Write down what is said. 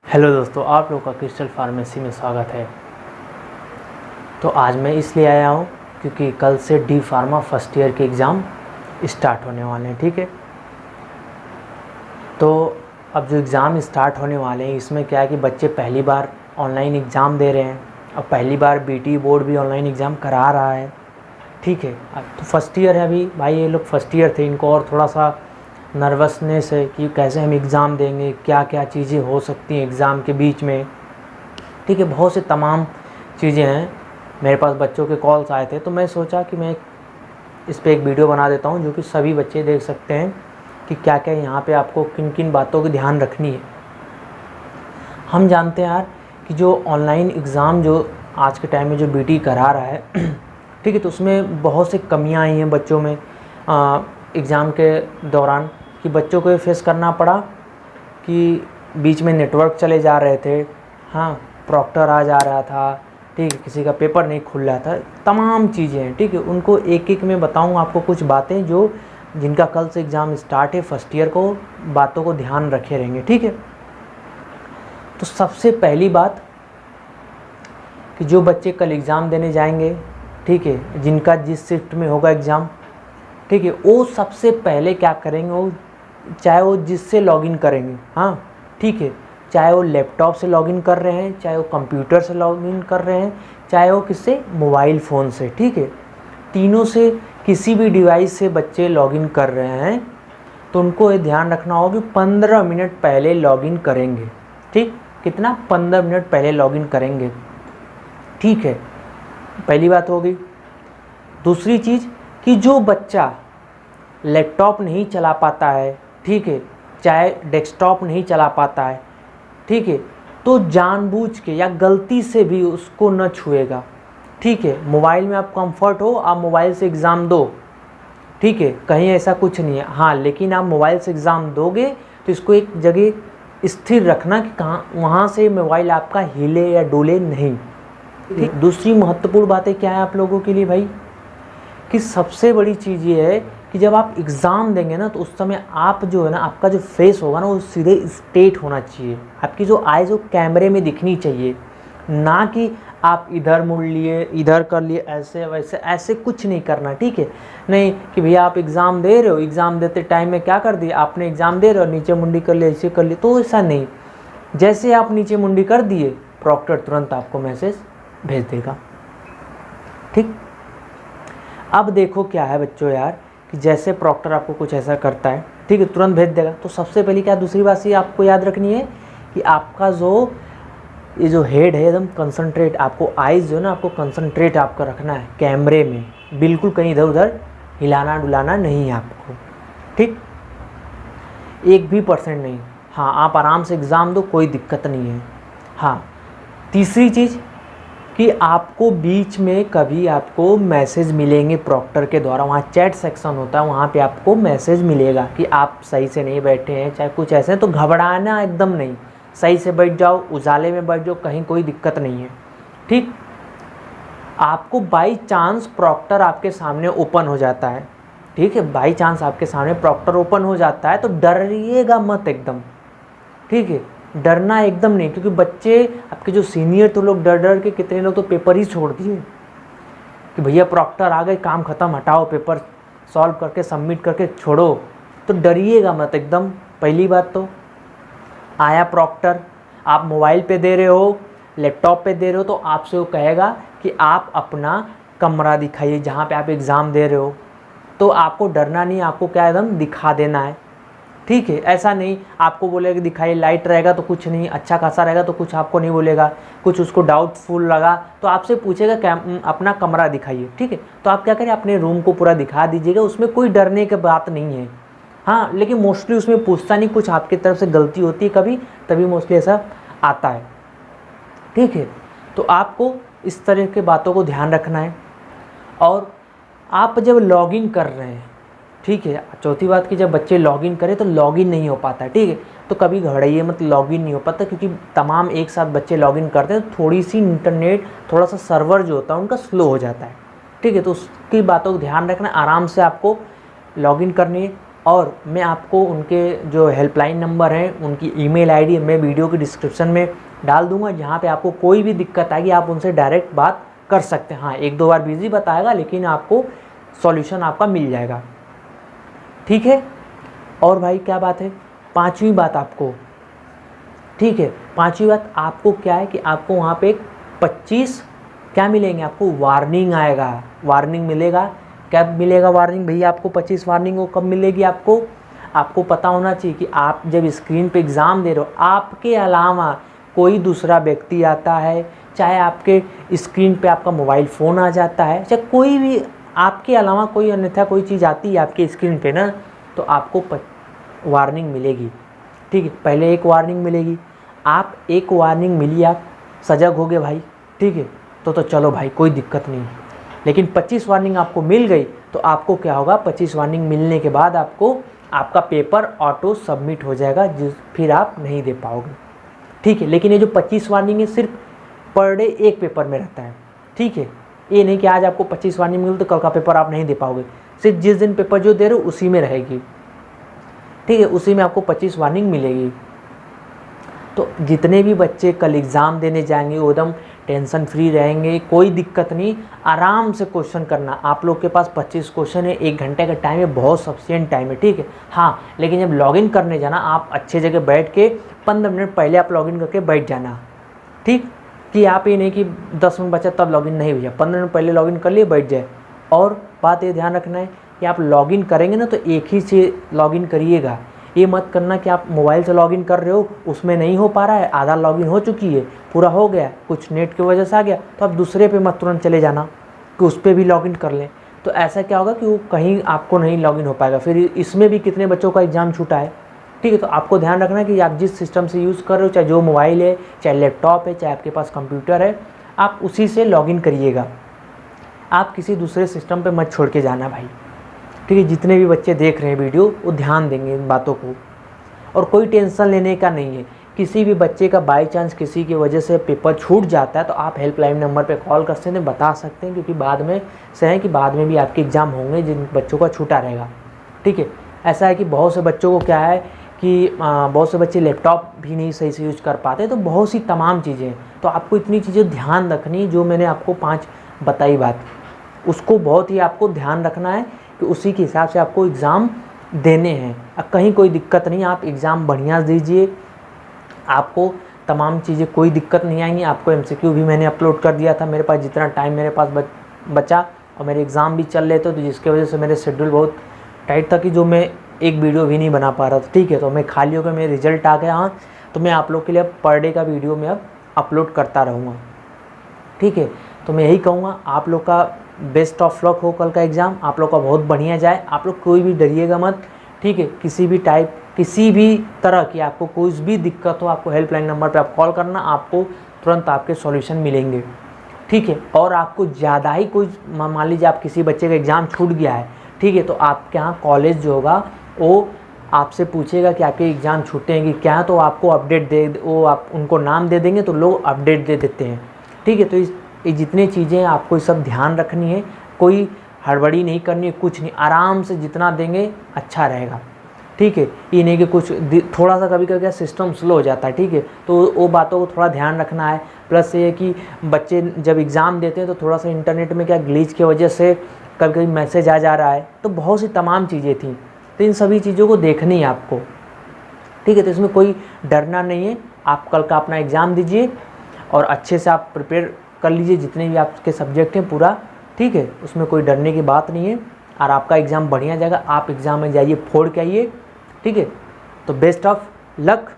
Hello दोस्तों, आप लोगों का क्रिस्टल फार्मेसी में स्वागत है। तो आज मैं इसलिए आया हूँ क्योंकि कल से डी फार्मा फर्स्ट ईयर के एग्ज़ाम स्टार्ट होने वाले हैं। ठीक है, तो अब जो एग्ज़ाम स्टार्ट होने वाले हैं इसमें क्या है कि बच्चे पहली बार ऑनलाइन एग्ज़ाम दे रहे हैं और पहली बार बीटी बोर्ड भी ऑनलाइन एग्ज़ाम करा रहा है। ठीक है, अब तो फर्स्ट ईयर है अभी भाई, ये लोग फर्स्ट ईयर थे, इनको और थोड़ा सा नर्वसनेस है कि कैसे हम एग्ज़ाम देंगे, क्या क्या चीज़ें हो सकती हैं एग्ज़ाम के बीच में। ठीक है, बहुत से तमाम चीज़ें हैं। मेरे पास बच्चों के कॉल्स आए थे तो मैं सोचा कि मैं इस पे एक वीडियो बना देता हूँ जो कि सभी बच्चे देख सकते हैं कि क्या क्या यहाँ पे आपको किन किन बातों की ध्यान रखनी है। हम जानते हैं यार कि जो ऑनलाइन एग्ज़ाम जो आज के टाइम में जो बीटी करा रहा है ठीक है, तो उसमें बहुत सी कमियाँ आई हैं बच्चों में एग्ज़ाम के दौरान, कि बच्चों को ये फेस करना पड़ा कि बीच में नेटवर्क चले जा रहे थे, हाँ, प्रॉक्टर आ जा रहा था, ठीक है, किसी का पेपर नहीं खुल रहा था, तमाम चीज़ें हैं। ठीक है, उनको एक एक में बताऊंगा आपको कुछ बातें जो जिनका कल से एग्ज़ाम स्टार्ट है फर्स्ट ईयर को, बातों को ध्यान रखे रहेंगे। ठीक है, तो सबसे पहली बात कि जो बच्चे कल एग्ज़ाम देने जाएंगे, ठीक है, जिनका जिस शिफ्ट में होगा एग्ज़ाम, ठीक है, वो सबसे पहले क्या करेंगे, वो चाहे वो जिससे लॉगिन करेंगे, हाँ, ठीक है, चाहे वो लैपटॉप से लॉगिन कर रहे हैं, चाहे वो कंप्यूटर से लॉगिन कर रहे हैं, चाहे वो किससे, मोबाइल फ़ोन से, ठीक है, तीनों से किसी भी डिवाइस से बच्चे लॉगिन कर रहे हैं तो उनको ये ध्यान रखना होगा कि 15 मिनट पहले लॉगिन करेंगे। ठीक, कितना, 15 मिनट पहले लॉगिन करेंगे। ठीक है, पहली बात होगी। दूसरी चीज़ कि जो बच्चा लैपटॉप नहीं चला पाता है, ठीक है, चाहे डेस्कटॉप नहीं चला पाता है, ठीक है, तो जानबूझ के या गलती से भी उसको न छुएगा। ठीक है, मोबाइल में आप कंफर्ट हो, आप मोबाइल से एग्ज़ाम दो, ठीक है, कहीं ऐसा कुछ नहीं है, हाँ, लेकिन आप मोबाइल से एग्ज़ाम दोगे तो इसको एक जगह स्थिर रखना कि कहाँ, वहाँ से मोबाइल आपका हिले या डोले नहीं। ठीक, दूसरी महत्वपूर्ण बातें क्या है आप लोगों के लिए भाई, कि सबसे बड़ी चीज़ ये है कि जब आप एग्ज़ाम देंगे ना तो उस समय आप जो है ना, आपका जो फेस होगा ना वो सीधे स्ट्रेट होना चाहिए, आपकी जो आईज़ वो कैमरे में दिखनी चाहिए, ना कि आप इधर मुड़ लिए, इधर कर लिए, ऐसे वैसे, ऐसे कुछ नहीं करना। ठीक है, नहीं कि भैया आप एग्ज़ाम दे रहे हो, एग्ज़ाम देते टाइम में क्या कर दिया आपने, एग्ज़ाम दे रहे हो नीचे मुंडी कर लिए, ऐसे कर लिए, तो ऐसा नहीं। जैसे आप नीचे मुंडी कर दिए, प्रॉक्टर तुरंत आपको मैसेज भेज देगा। ठीक, अब देखो क्या है बच्चों यार, कि जैसे प्रॉक्टर आपको कुछ ऐसा करता है, ठीक है, तुरंत भेज देगा, तो सबसे पहले क्या, दूसरी बात ये आपको याद रखनी है कि आपका जो ये जो हेड है एकदम कंसंट्रेट, आपको आइज़ जो है ना, आपको कंसंट्रेट आपका रखना है कैमरे में, बिल्कुल कहीं इधर उधर हिलाना डुलाना नहीं है आपको। ठीक, 1% नहीं। हाँ, आप आराम से एग्ज़ाम दो, कोई दिक्कत नहीं है। हाँ, तीसरी चीज़ कि आपको बीच में कभी आपको मैसेज मिलेंगे प्रॉक्टर के द्वारा, वहाँ चैट सेक्शन होता है, वहाँ पे आपको मैसेज मिलेगा कि आप सही से नहीं बैठे हैं, चाहे कुछ ऐसे हैं, तो घबराना एकदम नहीं, सही से बैठ जाओ, उजाले में बैठ जाओ, कहीं कोई दिक्कत नहीं है। ठीक, आपको बाई चांस प्रॉक्टर आपके सामने ओपन हो जाता है, ठीक है, बाई चांस आपके सामने प्रॉक्टर ओपन हो जाता है तो डरिएगा मत एकदम। ठीक है, डरना एकदम नहीं, क्योंकि बच्चे आपके जो सीनियर तो लोग डर डर के, कितने लोग तो पेपर ही छोड़ दिए कि भैया प्रॉक्टर आ गए, काम ख़त्म, हटाओ पेपर सॉल्व करके सबमिट करके छोड़ो, तो डरिएगा मत एकदम। पहली बात तो आया प्रॉक्टर, आप मोबाइल पे दे रहे हो, लैपटॉप पे दे रहे हो, तो आपसे वो कहेगा कि आप अपना कमरा दिखाइए जहाँ पे आप एग्ज़ाम दे रहे हो, तो आपको डरना नहीं, आपको क्या एकदम दिखा देना है। ठीक है, ऐसा नहीं आपको बोलेगा कि दिखाइए, लाइट रहेगा तो कुछ नहीं, अच्छा खासा रहेगा तो कुछ आपको नहीं बोलेगा, कुछ उसको डाउटफुल लगा तो आपसे पूछेगा अपना कमरा दिखाइए। ठीक है, तो आप क्या करें, अपने रूम को पूरा दिखा दीजिएगा, उसमें कोई डरने की बात नहीं है। हाँ, लेकिन मोस्टली उसमें पूछता नहीं, कुछ आपकी तरफ से गलती होती है कभी, तभी मोस्टली ऐसा आता है। ठीक है, तो आपको इस तरह के बातों को ध्यान रखना है। और आप जब लॉगिन कर रहे हैं, ठीक है, चौथी बात कि जब बच्चे लॉगिन करें तो लॉगिन नहीं हो पाता है। ठीक है, तो कभी घबराइए मत, लॉगिन नहीं हो पाता, क्योंकि तमाम एक साथ बच्चे लॉगिन करते हैं तो थोड़ी सी इंटरनेट, थोड़ा सा सर्वर जो होता है उनका स्लो हो जाता है। ठीक है, तो उसकी बातों को ध्यान रखना, आराम से आपको लॉगिन करनी है। और मैं आपको उनके जो हेल्पलाइन नंबर हैं, उनकी ईमेल आईडी मैं वीडियो के डिस्क्रिप्शन में डाल दूंगा, जहाँ पे आपको कोई भी दिक्कत आएगी आप उनसे डायरेक्ट बात कर सकते हैं। हाँ, एक दो बार बिजी बताएगा, लेकिन आपको सॉल्यूशन आपका मिल जाएगा, ठीक है। और भाई क्या बात है, पांचवी बात आपको, ठीक है, पांचवी बात आपको क्या है कि आपको वहाँ पे 25 क्या मिलेंगे, आपको वार्निंग आएगा, वार्निंग मिलेगा। कब मिलेगा वार्निंग भैया आपको 25 वार्निंग वो कब मिलेगी आपको पता होना चाहिए कि आप जब स्क्रीन पे एग्ज़ाम दे रहे हो, आपके अलावा कोई दूसरा व्यक्ति आता है, चाहे आपके स्क्रीन पे आपका मोबाइल फ़ोन आ जाता है, चाहे कोई भी आपके अलावा कोई अन्यथा कोई चीज़ आती है आपके स्क्रीन पे ना, तो आपको वार्निंग मिलेगी, ठीक है। पहले एक वार्निंग मिलेगी, आप एक वार्निंग मिली, आप सजग हो गए भाई, ठीक है, तो चलो भाई कोई दिक्कत नहीं। लेकिन 25 वार्निंग आपको मिल गई तो आपको क्या होगा, 25 वार्निंग मिलने के बाद आपको आपका पेपर ऑटो सबमिट हो जाएगा, फिर आप नहीं दे पाओगे, ठीक है। लेकिन ये जो 25 वार्निंग है सिर्फ पर डे एक पेपर में रहता है, ठीक है। ये नहीं कि आज आपको 25 वार्निंग मिली तो कल का पेपर आप नहीं दे पाओगे, सिर्फ जिस दिन पेपर जो दे रहे हो उसी में रहेगी, ठीक है, उसी में आपको 25 वार्निंग मिलेगी। तो जितने भी बच्चे कल एग्ज़ाम देने जाएंगे वो एकदम टेंशन फ्री रहेंगे, कोई दिक्कत नहीं, आराम से क्वेश्चन करना। आप लोग के पास 25 क्वेश्चन है, 1 घंटे का टाइम है, बहुत सफिशिएंट टाइम है, ठीक है। हाँ, लेकिन जब लॉगिन करने जाना आप अच्छे जगह बैठ के 15 मिनट पहले आप लॉगिन करके बैठ जाना, ठीक, कि आप ये नहीं कि 10 मिनट बचा तब लॉगिन, नहीं भैया, 15 मिनट पहले लॉगिन कर लिए बैठ जाए। और बात ये ध्यान रखना है कि आप लॉगिन करेंगे ना तो एक ही से लॉगिन करिएगा, ये मत करना कि आप मोबाइल से लॉगिन कर रहे हो उसमें नहीं हो पा रहा है, आधा लॉगिन हो चुकी है, पूरा हो गया, कुछ नेट की वजह से आ गया, तो आप दूसरे पे मत तुरंत चले जाना कि उस पर भी लॉगिन कर लें। तो ऐसा क्या होगा कि वो कहीं आपको नहीं लॉगिन हो पाएगा, फिर इसमें भी कितने बच्चों का एग्ज़ाम छूटा है, ठीक है। तो आपको ध्यान रखना है कि आप जिस सिस्टम से यूज़ कर रहे हो, चाहे जो मोबाइल है, चाहे लैपटॉप है, चाहे आपके पास कंप्यूटर है, आप उसी से लॉगिन करिएगा, आप किसी दूसरे सिस्टम पे मत छोड़ के जाना भाई, ठीक है। जितने भी बच्चे देख रहे हैं वीडियो वो ध्यान देंगे इन बातों को, और कोई टेंशन लेने का नहीं है। किसी भी बच्चे का बाई चांस किसी की वजह से पेपर छूट जाता है तो आप हेल्पलाइन नंबर पे कॉल कर सकते हैं, बता सकते हैं, क्योंकि बाद में से है कि बाद में भी आपके एग्ज़ाम होंगे जिन बच्चों का छूटा रहेगा, ठीक है। ऐसा है कि बहुत से बच्चों को क्या है कि बहुत से बच्चे लैपटॉप भी नहीं सही से यूज़ कर पाते, तो बहुत सी तमाम चीज़ें, तो आपको इतनी चीज़ें ध्यान रखनी, जो मैंने आपको 5 बताई बात, उसको बहुत ही आपको ध्यान रखना है कि उसी के हिसाब से आपको एग्ज़ाम देने हैं। अब कहीं कोई दिक्कत नहीं, आप एग्ज़ाम बढ़िया दीजिए, आपको तमाम चीज़ें कोई दिक्कत नहीं आएंगी। आपको MCQ भी मैंने अपलोड कर दिया था, मेरे पास जितना टाइम मेरे पास बचा, और मेरे एग्ज़ाम भी चल रहे थे, तो जिसकी वजह से मेरे शेड्यूल बहुत टाइट था कि जो मैं एक वीडियो भी नहीं बना पा रहा था, ठीक है। तो मैं खाली होकर मेरे रिजल्ट आ गया, हाँ, तो मैं आप लोग के लिए अब पर डे का वीडियो मैं अब अपलोड करता रहूँगा, ठीक है। तो मैं यही कहूँगा, आप लोग का बेस्ट ऑफ लक हो, कल का एग्ज़ाम आप लोग का बहुत बढ़िया जाए, आप लोग कोई भी डरिएगा मत, ठीक है। किसी भी टाइप, किसी भी तरह की आपको कोई भी दिक्कत हो, आपको हेल्पलाइन नंबर पे आप कॉल करना, आपको तुरंत आपके सॉल्यूशन मिलेंगे, ठीक है। और आपको ज़्यादा ही कोई, मान लीजिए आप किसी बच्चे का एग्ज़ाम छूट गया है, ठीक है, तो आपके यहाँ कॉलेज जो होगा वो आपसे पूछेगा कि आपके एग्ज़ाम छूटेंगे क्या, तो आपको अपडेट दे, वो आप उनको नाम दे देंगे तो लोग अपडेट दे देते हैं, ठीक है। तो ये जितनी चीज़ें आपको ये सब ध्यान रखनी है, कोई हड़बड़ी नहीं करनी है, कुछ नहीं, आराम से जितना देंगे अच्छा रहेगा, ठीक है। ये नहीं कि कुछ थोड़ा सा कभी कभी सिस्टम स्लो हो जाता है, ठीक है, तो वो बातों को थोड़ा ध्यान रखना है। प्लस ये कि बच्चे जब एग्ज़ाम देते हैं तो थोड़ा सा इंटरनेट में क्या ग्लिच की वजह से कभी कभी मैसेज आ जा रहा है, तो बहुत सी तमाम चीज़ें थी, तो इन सभी चीज़ों को देखनी है आपको, ठीक है। तो इसमें कोई डरना नहीं है, आप कल का अपना एग्ज़ाम दीजिए और अच्छे से आप प्रिपेयर कर लीजिए, जितने भी आपके सब्जेक्ट हैं पूरा, ठीक है, उसमें कोई डरने की बात नहीं है, और आपका एग्ज़ाम बढ़िया जाएगा। आप एग्ज़ाम में जाइए, फोड़ के आइए, ठीक है। तो बेस्ट ऑफ लक।